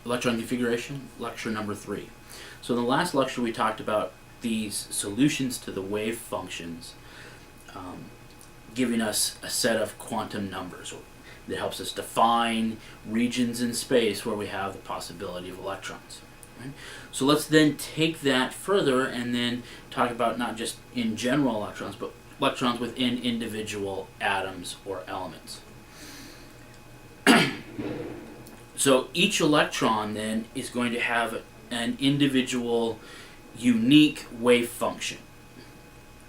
Electron Configuration, lecture number 3. So in the last lecture we talked about these solutions to the wave functions giving us a set of quantum numbers that helps us define regions in space where we have the possibility of electrons. Right? So let's then take that further and then talk about not just in general electrons, but electrons within individual atoms or elements. So each electron then is going to have an individual unique wave function.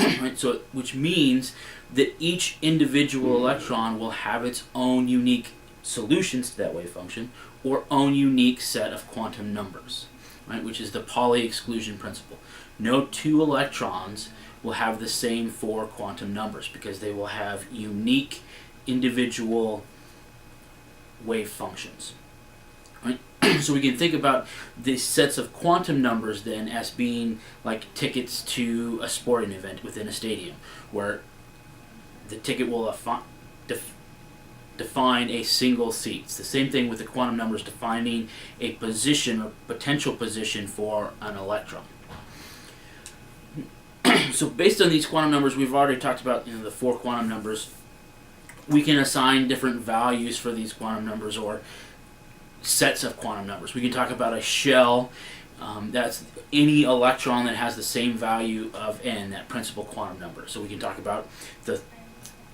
Right? So, which means that each individual electron will have its own unique solutions to that wave function or own unique set of quantum numbers, right? Which is the Pauli exclusion principle. No two electrons will have the same 4 quantum numbers because they will have unique individual wave functions. Right? So we can think about these sets of quantum numbers then as being like tickets to a sporting event within a stadium, where the ticket will define a single seat. It's the same thing with the quantum numbers defining a position or potential position for an electron. So based on these quantum numbers, we've already talked about the 4 quantum numbers. We can assign different values for these quantum numbers or sets of quantum numbers. We can talk about a shell. That's any electron that has the same value of n, that principal quantum number. So we can talk about the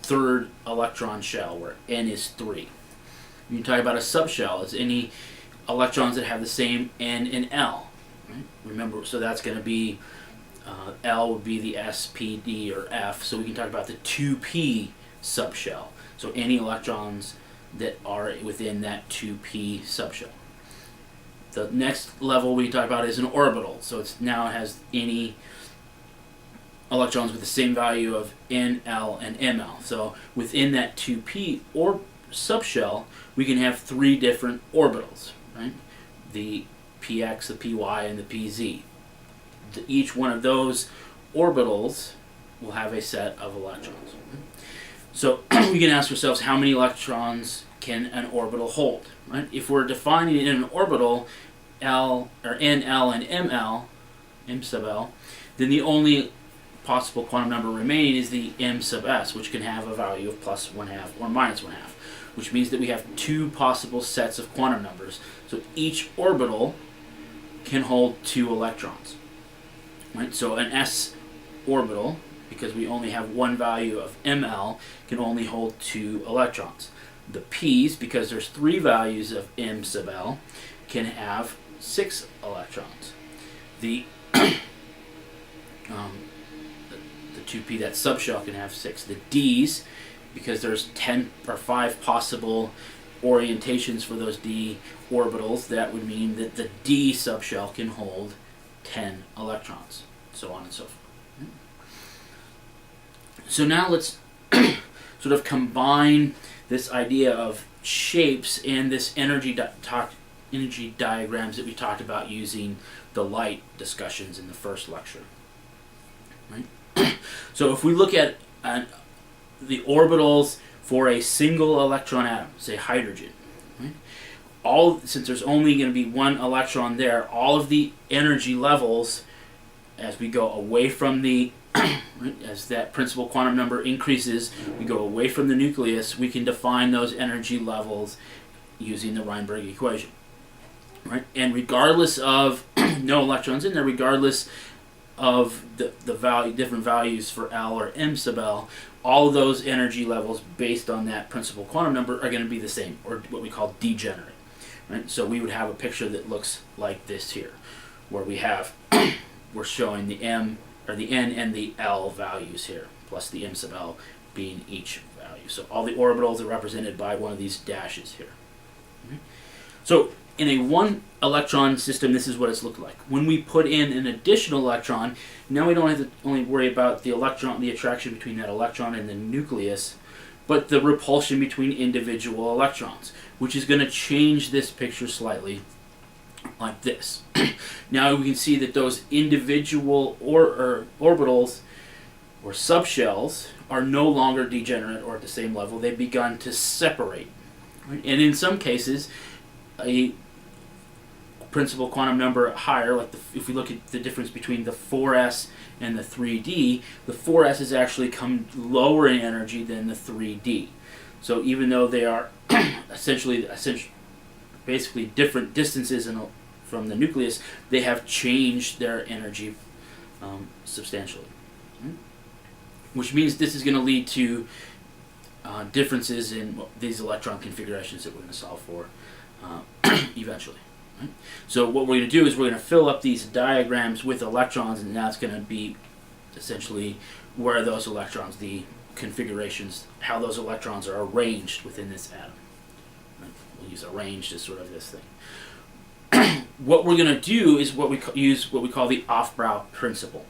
3rd electron shell where n is 3. We can talk about a subshell as any electrons that have the same n and l. Right? Remember, so that's going to be L would be the S, P, D, or F. So we can talk about the 2p subshell. So any electrons that are within that 2p subshell. The next level we talk about is an orbital. So it now has any electrons with the same value of n, l, and ml. So within that 2p or subshell, we can have 3 different orbitals, right? The px, the py, and the pz. Each one of those orbitals will have a set of electrons. So we can ask ourselves, how many electrons can an orbital hold? Right? If we're defining it in an orbital, L or n, l, and ml, m sub l, then the only possible quantum number remaining is the m sub s, which can have a value of plus 1/2 or minus 1/2, which means that we have 2 possible sets of quantum numbers. So each orbital can hold 2 electrons. Right? So an s orbital, because we only have one value of ml, can only hold 2 electrons. The p's, because there's 3 values of m sub l, can have 6 electrons. The 2p, that subshell, can have 6. The d's, because there's 10 or 5 possible orientations for those d orbitals, that would mean that the d subshell can hold 10 electrons, so on and so forth. So now let's sort of combine this idea of shapes and this energy diagrams that we talked about using the light discussions in the first lecture. Right? So if we look at the orbitals for a single electron atom, say hydrogen, right? Since there's only going to be one electron there, all of the energy levels, as we go away from the as that principal quantum number increases, we go away from the nucleus, we can define those energy levels using the Rydberg equation. Right? And regardless of no electrons in there, regardless of the different values for L or M sub L, all of those energy levels based on that principal quantum number are going to be the same, or what we call degenerate. Right? So we would have a picture that looks like this here, where we're showing the M or the N and the L values here, plus the M sub L being each value. So all the orbitals are represented by one of these dashes here. Okay? So in a 1 electron system, this is what it's looked like. When we put in an additional electron, now we don't have to only worry about the attraction between that electron and the nucleus, but the repulsion between individual electrons, which is going to change this picture slightly like this. Now we can see that those individual orbitals or subshells are no longer degenerate or at the same level. They've begun to separate. Right? And in some cases, a principal quantum number higher, like if we look at the difference between the 4s and the 3d, the 4s has actually come lower in energy than the 3d. So even though they are essentially basically different distances from the nucleus, they have changed their energy substantially. Which means this is going to lead to differences in these electron configurations that we're going to solve for eventually. Right? So what we're going to do is we're going to fill up these diagrams with electrons, and that's going to be essentially where those electrons, the configurations, how those electrons are arranged within this atom. Right? We'll use arranged as sort of this thing. What we're going to do is use what we call the off-brow principle.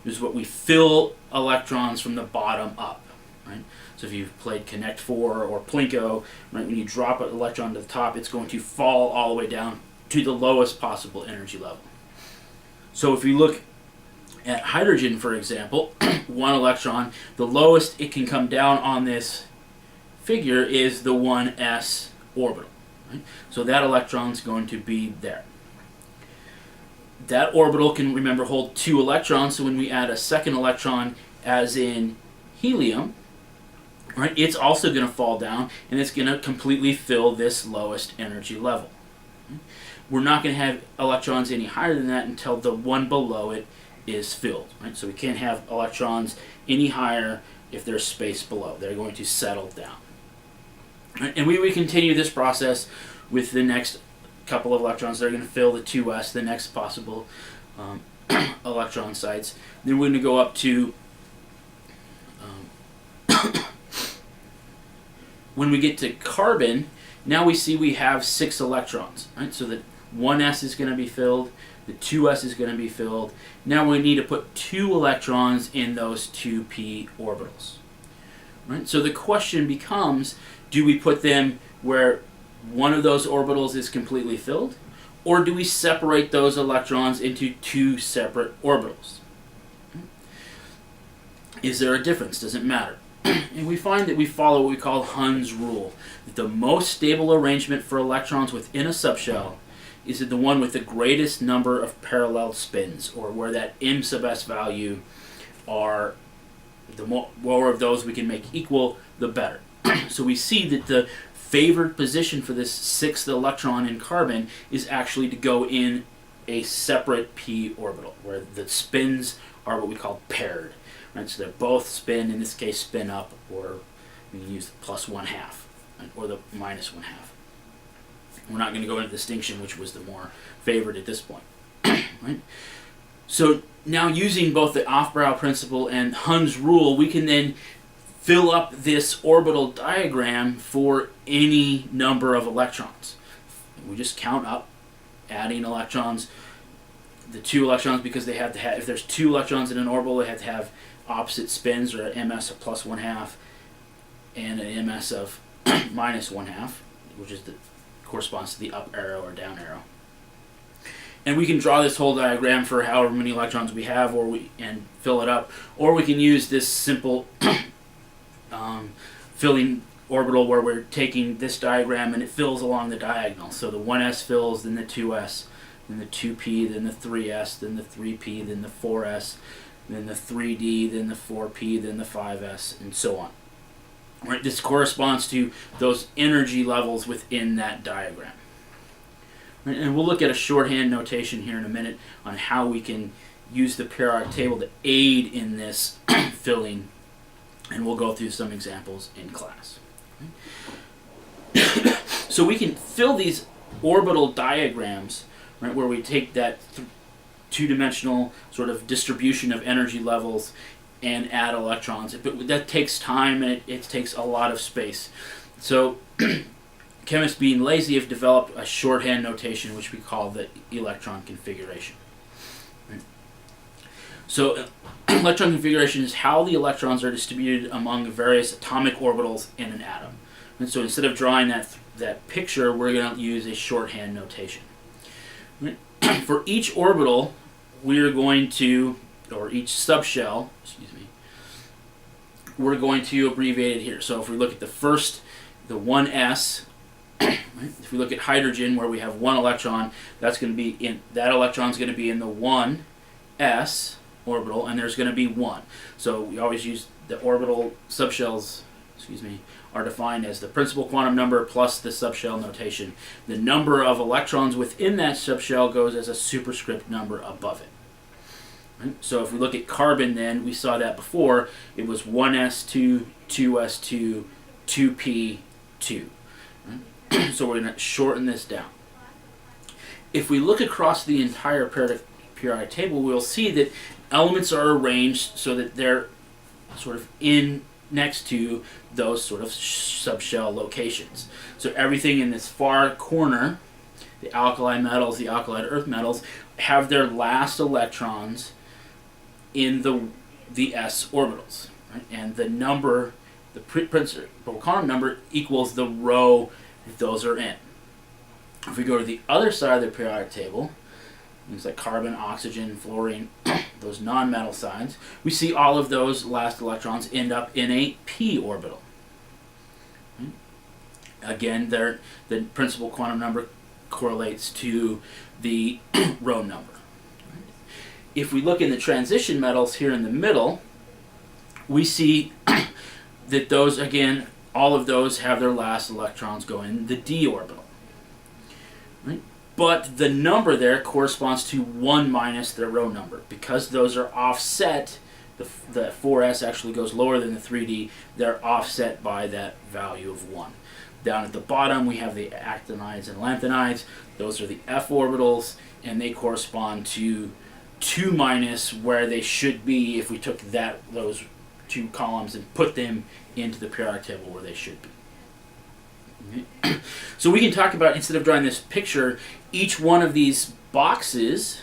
This is what we fill electrons from the bottom up. Right? So if you've played Connect 4 or Plinko, right, when you drop an electron to the top, it's going to fall all the way down to the lowest possible energy level. So if we look at hydrogen, for example, one electron, the lowest it can come down on this figure is the 1s orbital. Right? So that electron's going to be there. That orbital can, remember, hold 2 electrons, so when we add a second electron, as in helium, right, it's also going to fall down, and it's going to completely fill this lowest energy level. We're not going to have electrons any higher than that until the one below it is filled. Right? So we can't have electrons any higher if there's space below. They're going to settle down. Right? And we continue this process with the next couple of electrons. They're going to fill the 2s, the next possible electron sites. Then we're going to go up to when we get to carbon, now we see we have 6 electrons. Right? So the 1s is going to be filled, the 2s is going to be filled. Now we need to put 2 electrons in those 2p orbitals. Right? So the question becomes, do we put them where one of those orbitals is completely filled, or do we separate those electrons into 2 separate orbitals? Is there a difference? Does it matter? And we find that we follow what we call Hund's rule. That the most stable arrangement for electrons within a subshell is the one with the greatest number of parallel spins, or where that m sub s value are, the more of those we can make equal, the better. So we see that the favored position for this 6th electron in carbon is actually to go in a separate p orbital, where the spins are what we call paired. Right? So they're both spin, in this case spin up, or we can use the plus 1/2, right? Or the minus 1/2. We're not going to go into distinction which was the more favored at this point. Right? So now, using both the off-brow principle and Hund's rule, we can then fill up this orbital diagram for any number of electrons. We just count up, adding electrons, the 2 electrons, because they have to have, if there's 2 electrons in an orbital, they have to have opposite spins, or an ms of plus 1/2 and an ms of minus 1/2, which is corresponds to the up arrow or down arrow. And we can draw this whole diagram for however many electrons we have, and fill it up, or we can use this simple filling orbital where we're taking this diagram and it fills along the diagonal. So the 1s fills, then the 2s, then the 2p, then the 3s, then the 3p, then the 4s, then the 3d, then the 4p, then the 5s, and so on. Right? This corresponds to those energy levels within that diagram. Right? And we'll look at a shorthand notation here in a minute on how we can use the periodic table to aid in this filling, and we'll go through some examples in class. So we can fill these orbital diagrams, right, where we take that two-dimensional sort of distribution of energy levels and add electrons. But that takes time, and it takes a lot of space. So chemists, being lazy, have developed a shorthand notation which we call the electron configuration. Right? So electron configuration is how the electrons are distributed among various atomic orbitals in an atom. And so instead of drawing that picture, we're going to use a shorthand notation. Right? For each orbital, we're going to, or each subshell, we're going to abbreviate it here. So if we look at the first, the 1s, Right? If we look at hydrogen, where we have one electron, that electron's going to be in the 1s orbital, and there's going to be 1. So we always use the orbital subshells, are defined as the principal quantum number plus the subshell notation. The number of electrons within that subshell goes as a superscript number above it. Right? So if we look at carbon, then we saw that before. It was 1s2, 2s2, 2p2. Right? So we're going to shorten this down. If we look across the entire periodic table, we'll see that elements are arranged so that they're sort of next to those sort of subshell locations. So everything in this far corner, the alkali metals, the alkali earth metals, have their last electrons in the s orbitals, right? And the number, the principal quantum number, equals the row that those are in. If we go to the other side of the periodic table, things like carbon, oxygen, fluorine, those non-metal sides, we see all of those last electrons end up in a p orbital. Right? Again, the principal quantum number correlates to the row number. If we look in the transition metals here in the middle, we see that those, again, all of those have their last electrons go in the d orbital. Right? But the number there corresponds to 1 minus their row number. Because those are offset, the 4s actually goes lower than the 3d, they're offset by that value of 1. Down at the bottom, we have the actinides and lanthanides. Those are the f orbitals, and they correspond to 2 minus where they should be if we took those two columns and put them into the periodic table where they should be. Okay. So we can talk about, instead of drawing this picture, each one of these boxes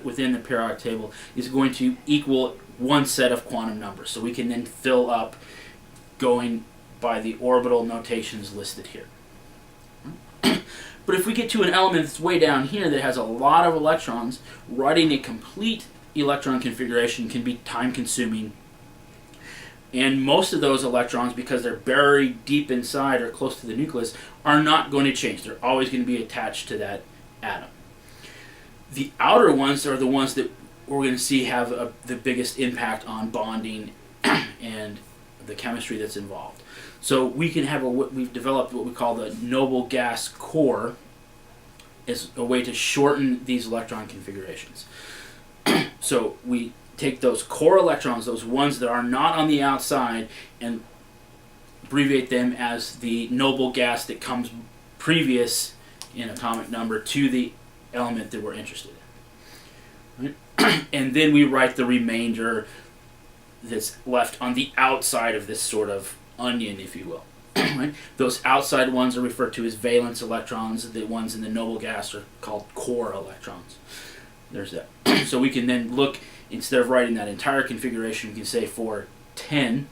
within the periodic table is going to equal one set of quantum numbers. So we can then fill up going by the orbital notations listed here. But if we get to an element that's way down here that has a lot of electrons, writing a complete electron configuration can be time-consuming. And most of those electrons, because they're buried deep inside or close to the nucleus, are not going to change. They're always going to be attached to that atom. The outer ones are the ones that we're going to see have the biggest impact on bonding and the chemistry that's involved. So we can have we've developed what we call the noble gas core as a way to shorten these electron configurations. So we take those core electrons, those ones that are not on the outside, and abbreviate them as the noble gas that comes previous in atomic number to the element that we're interested in. Right? And then we write the remainder that's left on the outside of this sort of onion, if you will. Right? Those outside ones are referred to as valence electrons. The ones in the noble gas are called core electrons. There's that. So we can then look, instead of writing that entire configuration, we can say for 10,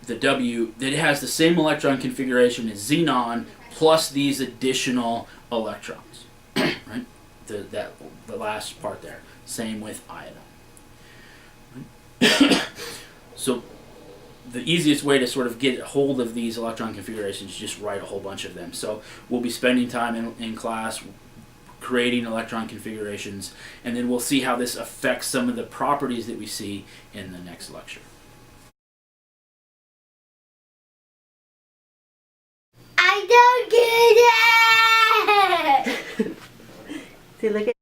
the W, that it has the same electron configuration as xenon plus these additional electrons. Right? The last part there. Same with iodine. Right? So the easiest way to sort of get a hold of these electron configurations is just write a whole bunch of them. So we'll be spending time in class creating electron configurations, and then we'll see how this affects some of the properties that we see in the next lecture. I don't get it! See, look at